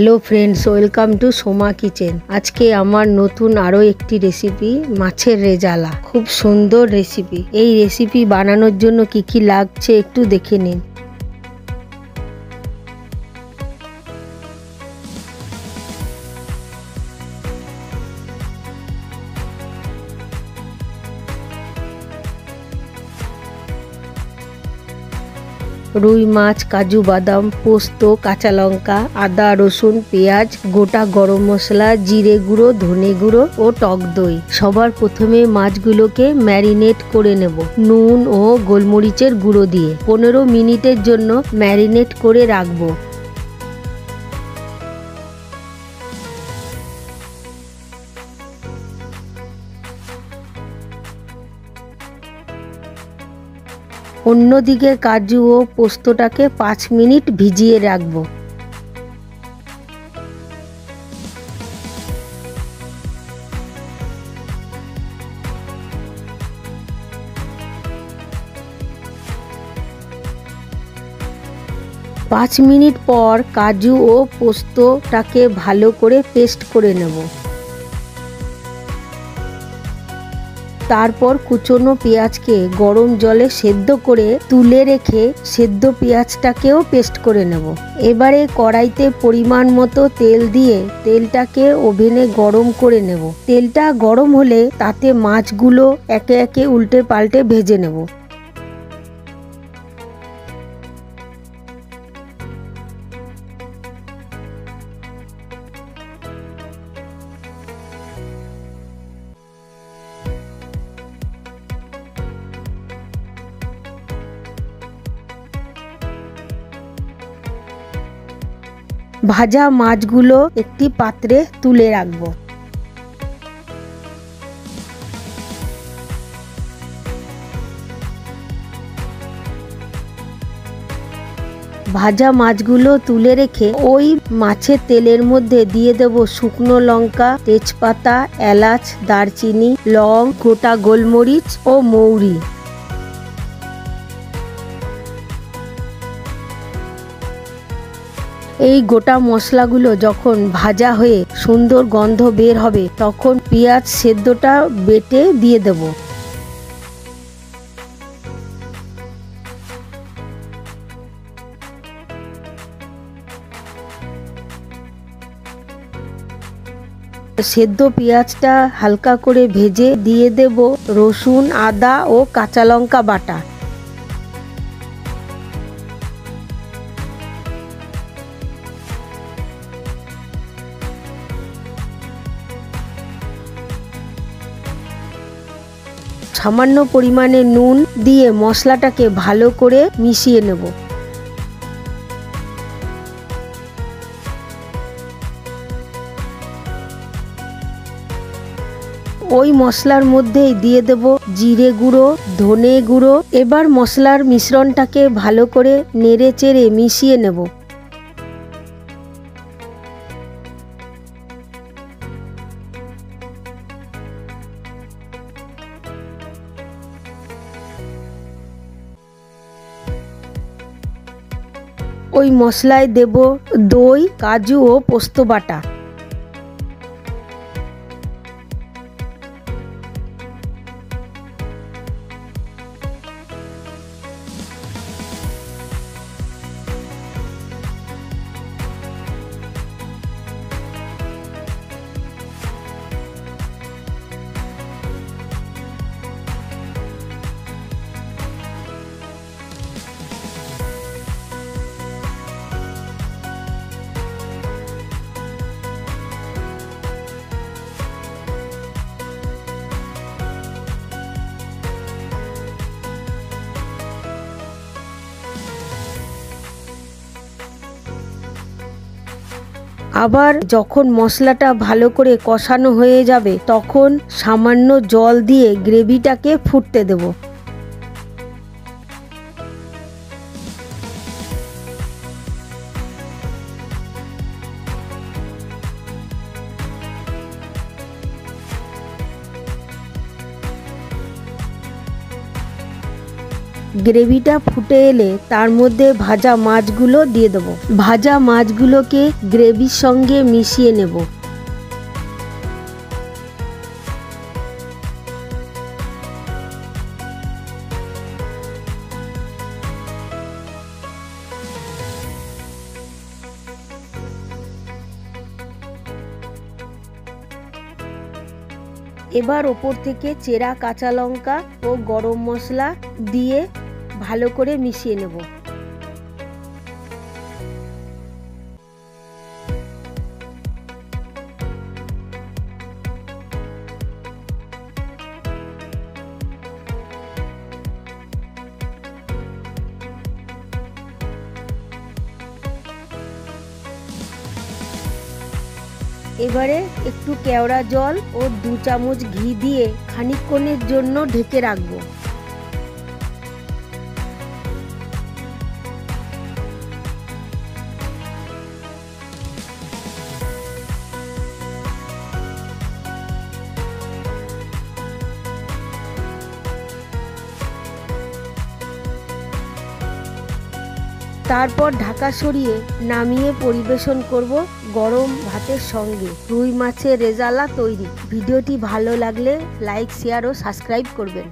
Hello friends, welcome to Soma kitchen. আজকে আমার নতুন আরও একটি রেসিপি, মাছের রেজালা। খুব সুন্দর রেসিপি। এই রেসিপি বানানোর জন্য কি কি লাগছে একটু দেখে নিন। রুই মাছ, কাজু বাদাম, পোস্ত, কাঁচা লঙ্কা, আদা রসুন পেঁয়াজ, গোটা গরম মশলা, জিরে গুঁড়ো, ধনে গুঁড়ো ও টক দই। সবার প্রথমে মাছগুলোকে ম্যারিনেট করে নেব নুন ও গোলমরিচের গুঁড়ো দিয়ে। 15 মিনিটের জন্য ম্যারিনেট করে রাখবো। অন্যদিকে কাজু ও পোস্তটাকে 5 মিনিট ভিজিয়ে রাখবো। পাঁচ মিনিট পর কাজু ও পোস্তটাকে ভালো করে পেস্ট করে নেব। তারপর কুচনো পেঁয়াজকে গরম জলে সেদ্ধ করে তুলে রেখে সেদ্ধ পেঁয়াজটাকেও পেস্ট করে নেব। এবারে কড়াইতে পরিমাণ মতো তেল দিয়ে তেলটাকে ওভেনে গরম করে নেব। তেলটা গরম হলে তাতে মাছগুলো একে একে উল্টে পাল্টে ভেজে নেব। ভাজা মাছগুলো একটি পাত্রে তুলে রাখবো। ভাজা মাছগুলো তুলে রেখে ওই মাছের তেলের মধ্যে দিয়ে দেব শুকনো লঙ্কা, তেজপাতা, এলাচ, দারচিনি, লং, গোটা গোলমরিচ ও মৌরি। এই গোটা মশলাগুলো যখন ভাজা হয়ে সুন্দর গন্ধ বের হবে তখন পেঁয়াজ সেদ্ধটা বেটে দিয়ে দেব। সেদ্ধ পেঁয়াজটা হালকা করে ভেজে দিয়ে দেব রসুন, আদা ও কাঁচা লঙ্কা বাটা। সামান্য পরিমাণে নুন দিয়ে মশলাটাকে ভালো করে মিশিয়ে নেব। ওই মশলার মধ্যেই দিয়ে দেব জিরে গুঁড়ো, ধনে গুঁড়ো। এবার মশলার মিশ্রণটাকে ভালো করে নেড়ে চেড়ে মিশিয়ে নেব। ওই মশলায় দেব দই, কাজু ও পোস্ত বাটা। আবার যখন মশলাটা ভালো করে কষানো হয়ে যাবে তখন সামান্য জল দিয়ে গ্রেভিটাকে ফুটতে দেব। গ্রেভিটা ফুটে এলে তার মধ্যে ভাজা মাছগুলো দিয়ে দেবো। ভাজা মাছগুলোকে গ্রেভির সঙ্গে মিশিয়ে নেব। এবার ওপর থেকে চেরা কাঁচা লঙ্কা ও গরম মশলা দিয়ে ভালো করে মিশিয়ে নেব। এবারে একটু কেওড়া জল ও 2 চামচ ঘি দিয়ে খানিকক্ষণের জন্য ঢেকে রাখবো। তারপর ঢাকা সরিয়ে নামিয়ে পরিবেশন করব গরম ভাতের সঙ্গে। রুই মাছের রেজালা তৈরি। ভিডিওটি ভালো লাগলে লাইক, শেয়ার ও সাবস্ক্রাইব করবেন।